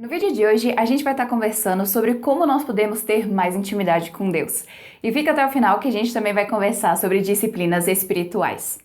No vídeo de hoje, a gente vai estar conversando sobre como nós podemos ter mais intimidade com Deus. E fica até o final que a gente também vai conversar sobre disciplinas espirituais.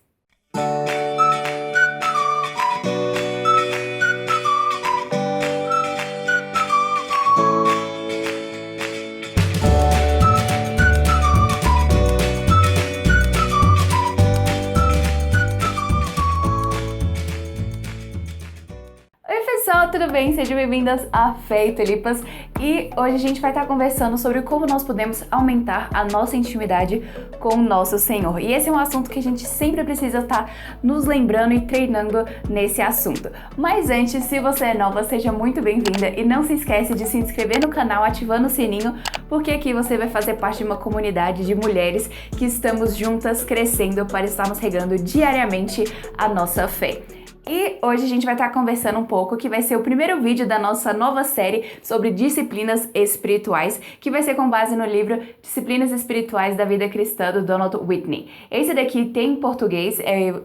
Pessoal, tudo bem? Sejam bem-vindas a Fé e Tulipas. E hoje a gente vai estar conversando sobre como nós podemos aumentar a nossa intimidade com o nosso Senhor. E esse é um assunto que a gente sempre precisa estar nos lembrando e treinando nesse assunto. Mas antes, se você é nova, seja muito bem-vinda e não se esquece de se inscrever no canal ativando o sininho, porque aqui você vai fazer parte de uma comunidade de mulheres que estamos juntas crescendo para estarmos regando diariamente a nossa fé. E hoje a gente vai estar conversando um pouco, que vai ser o primeiro vídeo da nossa nova série sobre disciplinas espirituais, que vai ser com base no livro Disciplinas Espirituais da Vida Cristã, do Donald Whitney. Esse daqui tem em português,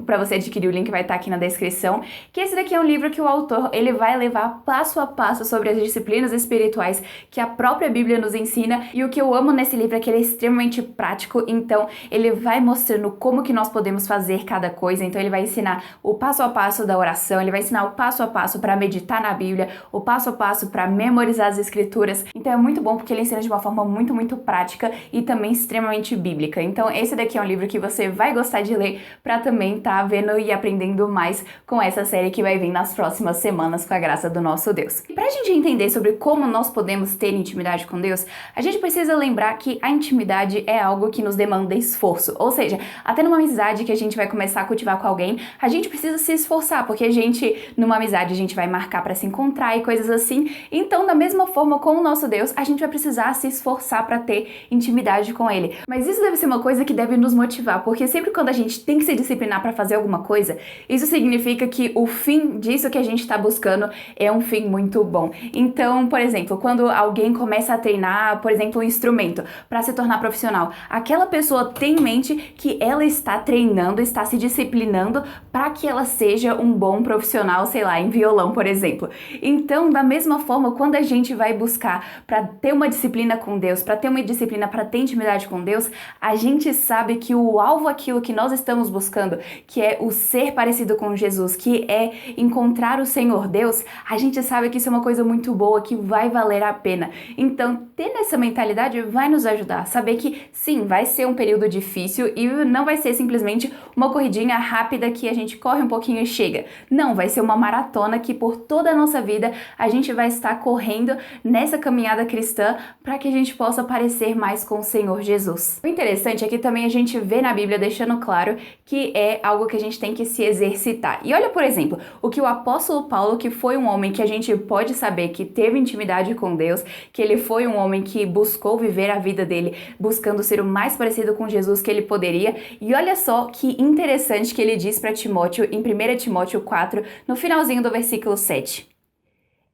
para você adquirir o link vai estar aqui na descrição, que esse daqui é um livro que o autor ele vai levar passo a passo sobre as disciplinas espirituais que a própria Bíblia nos ensina, e o que eu amo nesse livro é que ele é extremamente prático, então ele vai mostrando como que nós podemos fazer cada coisa, então ele vai ensinar o passo a passo da oração, ele vai ensinar o passo a passo para meditar na Bíblia, o passo a passo para memorizar as escrituras. Então é muito bom porque ele ensina de uma forma muito prática e também extremamente bíblica. Então esse daqui é um livro que você vai gostar de ler para também estar vendo e aprendendo mais com essa série que vai vir nas próximas semanas com a graça do nosso Deus. E para a gente entender sobre como nós podemos ter intimidade com Deus, a gente precisa lembrar que a intimidade é algo que nos demanda esforço. Ou seja, até numa amizade que a gente vai começar a cultivar com alguém, a gente precisa se esforçar, porque a gente, numa amizade, a gente vai marcar para se encontrar e coisas assim. Então, da mesma forma com o nosso Deus, a gente vai precisar se esforçar para ter intimidade com Ele. Mas isso deve ser uma coisa que deve nos motivar, porque sempre quando a gente tem que se disciplinar para fazer alguma coisa, isso significa que o fim disso que a gente está buscando é um fim muito bom. Então, por exemplo, quando alguém começa a treinar, por exemplo, um instrumento para se tornar profissional, aquela pessoa tem em mente que ela está treinando, está se disciplinando para que ela seja um bom profissional, sei lá, em violão, por exemplo. Então, da mesma forma, quando a gente vai buscar para ter uma disciplina com Deus, para ter uma disciplina para ter intimidade com Deus, a gente sabe que o alvo, aquilo que nós estamos buscando, que é o ser parecido com Jesus, que é encontrar o Senhor Deus, a gente sabe que isso é uma coisa muito boa, que vai valer a pena. Então, ter essa mentalidade vai nos ajudar, saber que sim, vai ser um período difícil e não vai ser simplesmente uma corridinha rápida que a gente corre um pouquinho e chega. Não, vai ser uma maratona que por toda a nossa vida a gente vai estar correndo nessa caminhada cristã para que a gente possa parecer mais com o Senhor Jesus. O interessante é que também a gente vê na Bíblia deixando claro que é algo que a gente tem que se exercitar. E olha, por exemplo, o que o apóstolo Paulo, que foi um homem que a gente pode saber que teve intimidade com Deus, que ele foi um homem que buscou viver a vida dele, buscando ser o mais parecido com Jesus que ele poderia. E olha só que interessante que ele diz para Timóteo em 1 Timóteo 4, no finalzinho do versículo 7.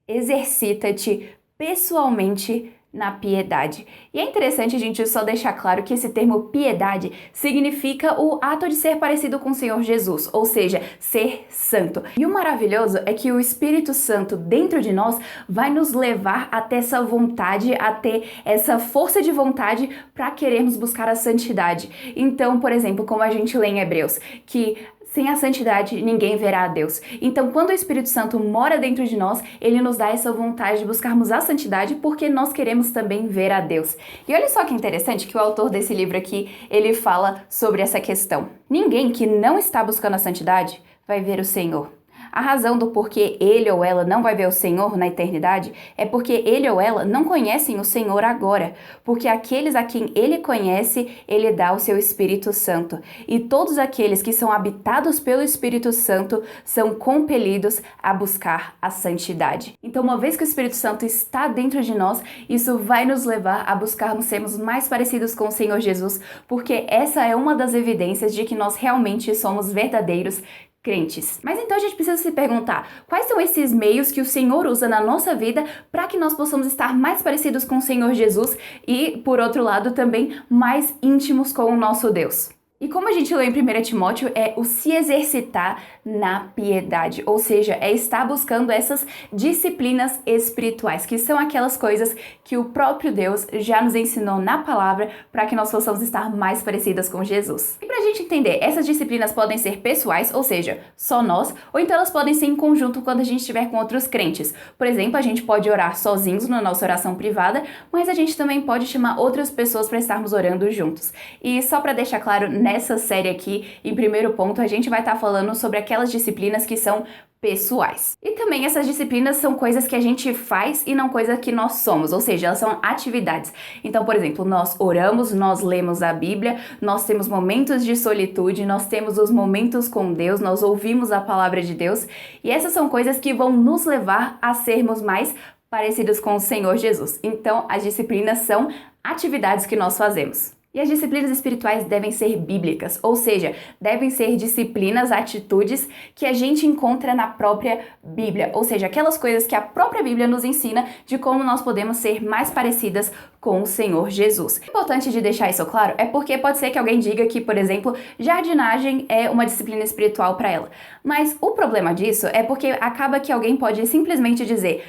Exercita-te pessoalmente na piedade. E é interessante a gente só deixar claro que esse termo piedade significa o ato de ser parecido com o Senhor Jesus, ou seja, ser santo. E o maravilhoso é que o Espírito Santo dentro de nós vai nos levar a ter essa vontade, a ter essa força de vontade para querermos buscar a santidade. Então, por exemplo, como a gente lê em Hebreus, que sem a santidade, ninguém verá a Deus. Então, quando o Espírito Santo mora dentro de nós, ele nos dá essa vontade de buscarmos a santidade porque nós queremos também ver a Deus. E olha só que interessante que o autor desse livro aqui, ele fala sobre essa questão. Ninguém que não está buscando a santidade vai ver o Senhor. A razão do porquê ele ou ela não vai ver o Senhor na eternidade é porque ele ou ela não conhecem o Senhor agora, porque aqueles a quem ele conhece, ele dá o seu Espírito Santo. E todos aqueles que são habitados pelo Espírito Santo são compelidos a buscar a santidade. Então, uma vez que o Espírito Santo está dentro de nós, isso vai nos levar a buscarmos sermos mais parecidos com o Senhor Jesus, porque essa é uma das evidências de que nós realmente somos verdadeiros crentes. Mas então a gente precisa se perguntar, quais são esses meios que o Senhor usa na nossa vida para que nós possamos estar mais parecidos com o Senhor Jesus e, por outro lado, também mais íntimos com o nosso Deus? E como a gente leu em 1 Timóteo, é o se exercitar na piedade, ou seja, é estar buscando essas disciplinas espirituais, que são aquelas coisas que o próprio Deus já nos ensinou na palavra para que nós possamos estar mais parecidas com Jesus. E para a gente entender, essas disciplinas podem ser pessoais, ou seja, só nós, ou então elas podem ser em conjunto quando a gente estiver com outros crentes. Por exemplo, a gente pode orar sozinhos na nossa oração privada, mas a gente também pode chamar outras pessoas para estarmos orando juntos. E só para deixar claro, nessa série aqui, em primeiro ponto, a gente vai estar falando sobre aquelas disciplinas que são pessoais. E também essas disciplinas são coisas que a gente faz e não coisas que nós somos, ou seja, elas são atividades. Então, por exemplo, nós oramos, nós lemos a Bíblia, nós temos momentos de solitude, nós temos os momentos com Deus, nós ouvimos a palavra de Deus, e essas são coisas que vão nos levar a sermos mais parecidos com o Senhor Jesus. Então, as disciplinas são atividades que nós fazemos. E as disciplinas espirituais devem ser bíblicas, ou seja, devem ser disciplinas, atitudes que a gente encontra na própria Bíblia, ou seja, aquelas coisas que a própria Bíblia nos ensina de como nós podemos ser mais parecidas com o Senhor Jesus. O importante de deixar isso claro é porque pode ser que alguém diga que, por exemplo, jardinagem é uma disciplina espiritual para ela. Mas o problema disso é porque acaba que alguém pode simplesmente dizer: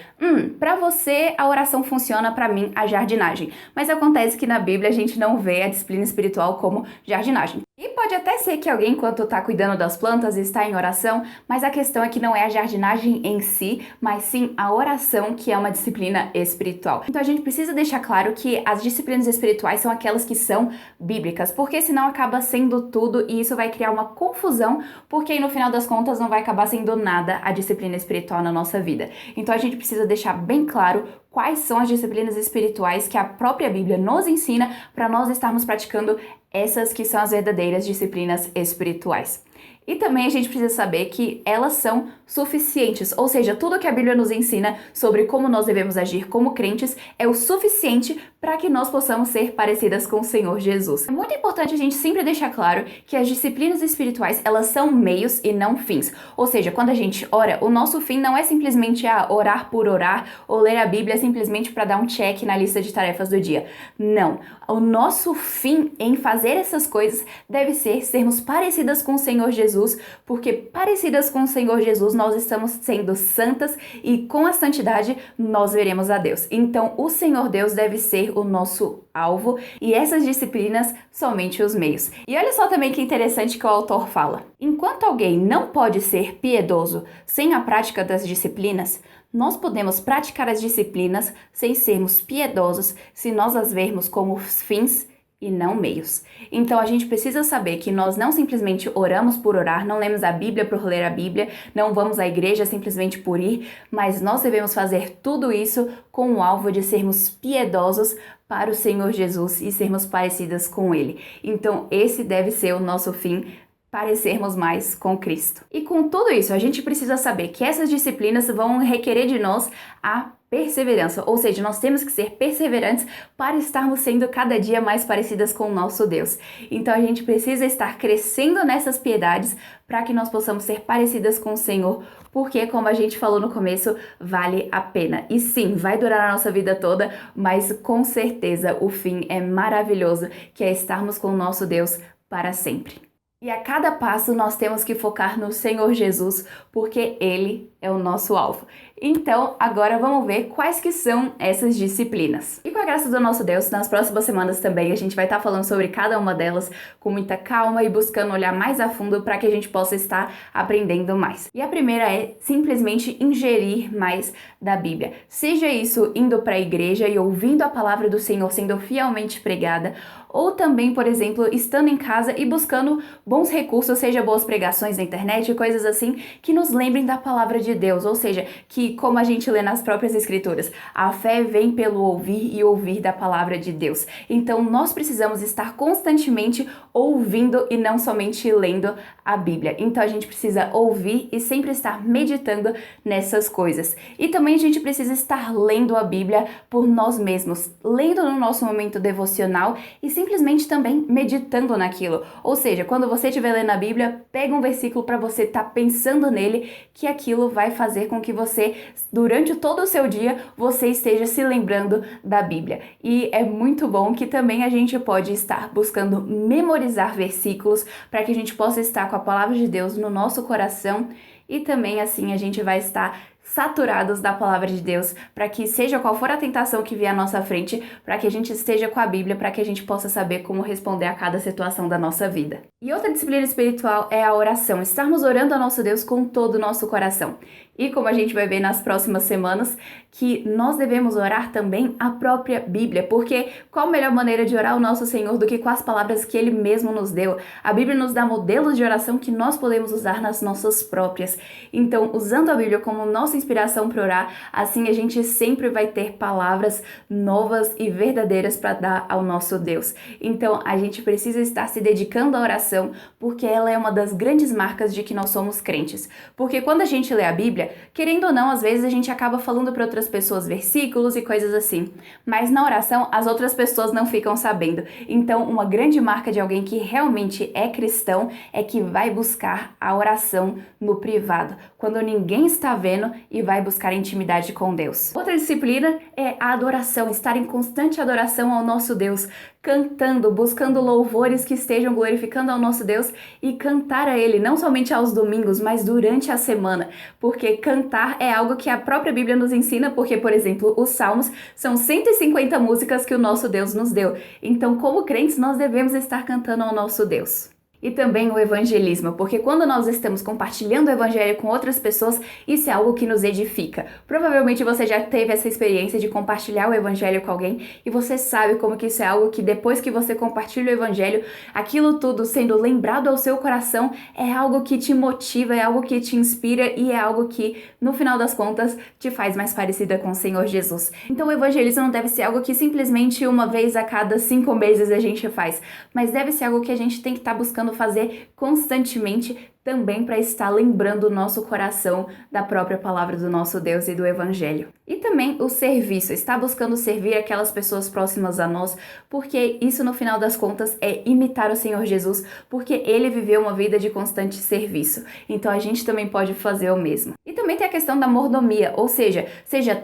para você a oração funciona, para mim a jardinagem. Mas acontece que na Bíblia a gente não vê a disciplina espiritual como jardinagem. E pode até ser que alguém, enquanto está cuidando das plantas, está em oração, mas a questão é que não é a jardinagem em si, mas sim a oração, que é uma disciplina espiritual. Então a gente precisa deixar claro que as disciplinas espirituais são aquelas que são bíblicas, porque senão acaba sendo tudo e isso vai criar uma confusão, porque aí no final das contas não vai acabar sendo nada a disciplina espiritual na nossa vida. Então a gente precisa deixar bem claro quais são as disciplinas espirituais que a própria Bíblia nos ensina para nós estarmos praticando essas que são as verdadeiras disciplinas espirituais. E também a gente precisa saber que elas são suficientes, ou seja, tudo que a Bíblia nos ensina sobre como nós devemos agir como crentes é o suficiente para que nós possamos ser parecidas com o Senhor Jesus. É muito importante a gente sempre deixar claro que as disciplinas espirituais, elas são meios e não fins. Ou seja, quando a gente ora, o nosso fim não é simplesmente orar por orar ou ler a Bíblia simplesmente para dar um check na lista de tarefas do dia. Não. O nosso fim em fazer essas coisas deve ser sermos parecidas com o Senhor Jesus, porque parecidas com o Senhor Jesus nós estamos sendo santas e com a santidade nós veremos a Deus. Então o Senhor Deus deve ser o nosso alvo e essas disciplinas somente os meios. E olha só também que interessante que o autor fala. Enquanto alguém não pode ser piedoso sem a prática das disciplinas, nós podemos praticar as disciplinas sem sermos piedosos se nós as vermos como fins e não meios. Então a gente precisa saber que nós não simplesmente oramos por orar, não lemos a Bíblia por ler a Bíblia, não vamos à igreja simplesmente por ir, mas nós devemos fazer tudo isso com o alvo de sermos piedosos para o Senhor Jesus e sermos parecidas com Ele. Então esse deve ser o nosso fim, parecermos mais com Cristo. E com tudo isso, a gente precisa saber que essas disciplinas vão requerer de nós a perseverança, ou seja, nós temos que ser perseverantes para estarmos sendo cada dia mais parecidas com o nosso Deus. Então a gente precisa estar crescendo nessas piedades para que nós possamos ser parecidas com o Senhor, porque, como a gente falou no começo, vale a pena. E sim, vai durar a nossa vida toda, mas com certeza o fim é maravilhoso, que é estarmos com o nosso Deus para sempre. E a cada passo nós temos que focar no Senhor Jesus, porque Ele é o nosso alvo. Então, agora vamos ver quais que são essas disciplinas. E com a graça do nosso Deus, nas próximas semanas também a gente vai estar falando sobre cada uma delas com muita calma e buscando olhar mais a fundo para que a gente possa estar aprendendo mais. E a primeira é simplesmente ingerir mais da Bíblia. Seja isso indo para a igreja e ouvindo a palavra do Senhor sendo fielmente pregada, ou também, por exemplo, estando em casa e buscando bons recursos, seja boas pregações na internet, coisas assim, que nos lembrem da palavra de Deus, ou seja, que, como a gente lê nas próprias escrituras, a fé vem pelo ouvir e ouvir da palavra de Deus. Então, nós precisamos estar constantemente ouvindo e não somente lendo a Bíblia. Então, a gente precisa ouvir e sempre estar meditando nessas coisas. E também a gente precisa estar lendo a Bíblia por nós mesmos, lendo no nosso momento devocional e simplesmente também meditando naquilo. Ou seja, quando você estiver lendo a Bíblia, pega um versículo para você estar pensando nele, que aquilo vai fazer com que você, durante todo o seu dia, você esteja se lembrando da Bíblia. E é muito bom que também a gente pode estar buscando memorizar versículos para que a gente possa estar com a palavra de Deus no nosso coração, e também assim a gente vai estar saturados da palavra de Deus, para que seja qual for a tentação que vier à nossa frente, para que a gente esteja com a Bíblia, para que a gente possa saber como responder a cada situação da nossa vida. E outra disciplina espiritual é a oração, estarmos orando ao nosso Deus com todo o nosso coração. E como a gente vai ver nas próximas semanas, que nós devemos orar também a própria Bíblia, porque qual a melhor maneira de orar ao nosso Senhor do que com as palavras que Ele mesmo nos deu? A Bíblia nos dá modelos de oração que nós podemos usar nas nossas próprias. Então, usando a Bíblia como nossa inspiração para orar, assim a gente sempre vai ter palavras novas e verdadeiras para dar ao nosso Deus. Então, a gente precisa estar se dedicando à oração, porque ela é uma das grandes marcas de que nós somos crentes. Porque quando a gente lê a Bíblia, querendo ou não, às vezes a gente acaba falando para outras pessoas versículos e coisas assim, mas na oração as outras pessoas não ficam sabendo. Então, uma grande marca de alguém que realmente é cristão é que vai buscar a oração no privado, quando ninguém está vendo, e vai buscar intimidade com Deus. Outra disciplina é a adoração, estar em constante adoração ao nosso Deus, cantando, buscando louvores que estejam glorificando ao nosso Deus, e cantar a Ele, não somente aos domingos, mas durante a semana, porque cantar é algo que a própria Bíblia nos ensina, porque, por exemplo, os Salmos são 150 músicas que o nosso Deus nos deu. Então, como crentes, nós devemos estar cantando ao nosso Deus. E também o evangelismo, porque quando nós estamos compartilhando o evangelho com outras pessoas, isso é algo que nos edifica. Provavelmente você já teve essa experiência de compartilhar o evangelho com alguém, e você sabe como que isso é algo que depois que você compartilha o evangelho, aquilo tudo sendo lembrado ao seu coração, é algo que te motiva, é algo que te inspira, e é algo que, no final das contas, te faz mais parecida com o Senhor Jesus. Então o evangelismo não deve ser algo que simplesmente uma vez a cada 5 meses a gente faz, mas deve ser algo que a gente tem que estar buscando fazer constantemente, também para estar lembrando o nosso coração da própria palavra do nosso Deus e do Evangelho. E também o serviço, estar buscando servir aquelas pessoas próximas a nós, porque isso no final das contas é imitar o Senhor Jesus, porque Ele viveu uma vida de constante serviço. Então a gente também pode fazer o mesmo. E também tem a questão da mordomia, ou seja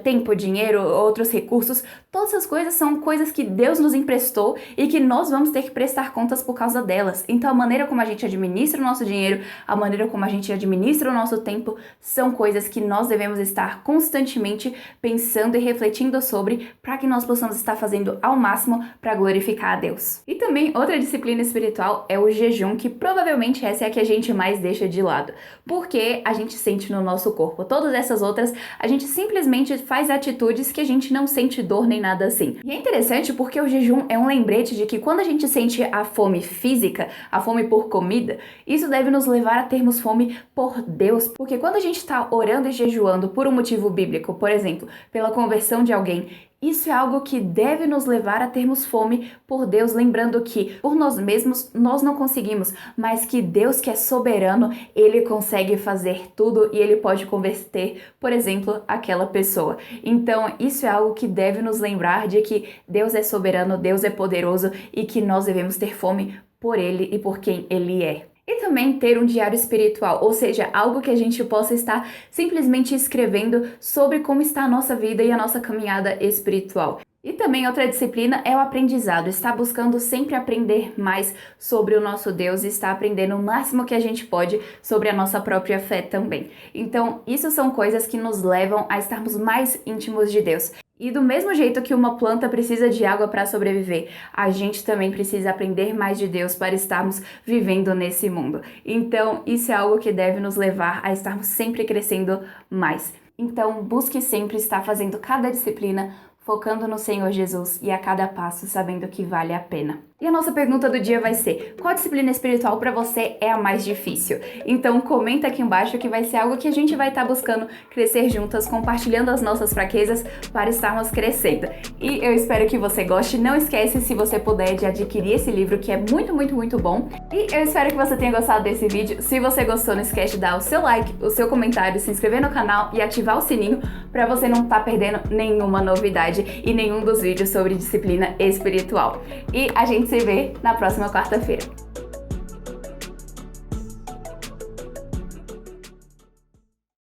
tempo, dinheiro, outros recursos, todas essas coisas são coisas que Deus nos emprestou e que nós vamos ter que prestar contas por causa delas. Então a maneira como a gente administra o nosso dinheiro, a maneira como a gente administra o nosso tempo, são coisas que nós devemos estar constantemente pensando e refletindo sobre, para que nós possamos estar fazendo ao máximo para glorificar a Deus. E também outra disciplina espiritual é o jejum, que provavelmente essa é a que a gente mais deixa de lado, porque a gente sente no nosso corpo. Todas essas outras, a gente simplesmente faz atitudes que a gente não sente dor nem nada assim. E é interessante porque o jejum é um lembrete de que quando a gente sente a fome física, a fome por comida, isso deve nos levar a termos fome por Deus, porque quando a gente está orando e jejuando por um motivo bíblico, por exemplo, pela conversão de alguém, isso é algo que deve nos levar a termos fome por Deus, lembrando que por nós mesmos nós não conseguimos, mas que Deus, que é soberano, Ele consegue fazer tudo e Ele pode converter, por exemplo, aquela pessoa. Então isso é algo que deve nos lembrar de que Deus é soberano, Deus é poderoso e que nós devemos ter fome por Ele e por quem Ele é. E também ter um diário espiritual, ou seja, algo que a gente possa estar simplesmente escrevendo sobre como está a nossa vida e a nossa caminhada espiritual. E também outra disciplina é o aprendizado, estar buscando sempre aprender mais sobre o nosso Deus e estar aprendendo o máximo que a gente pode sobre a nossa própria fé também. Então, isso são coisas que nos levam a estarmos mais íntimos de Deus. E do mesmo jeito que uma planta precisa de água para sobreviver, a gente também precisa aprender mais de Deus para estarmos vivendo nesse mundo. Então, isso é algo que deve nos levar a estarmos sempre crescendo mais. Então, busque sempre estar fazendo cada disciplina focando no Senhor Jesus e a cada passo sabendo que vale a pena. E a nossa pergunta do dia vai ser: qual disciplina espiritual para você é a mais difícil? Então comenta aqui embaixo, que vai ser algo que a gente vai estar buscando crescer juntas, compartilhando as nossas fraquezas para estarmos crescendo. E eu espero que você goste. Não esquece, se você puder, de adquirir esse livro, que é muito, muito, muito bom. E eu espero que você tenha gostado desse vídeo. Se você gostou, não esquece de dar o seu like, o seu comentário, se inscrever no canal e ativar o sininho para você não estar perdendo nenhuma novidade e nenhum dos vídeos sobre disciplina espiritual. E a gente se vê na próxima quarta-feira.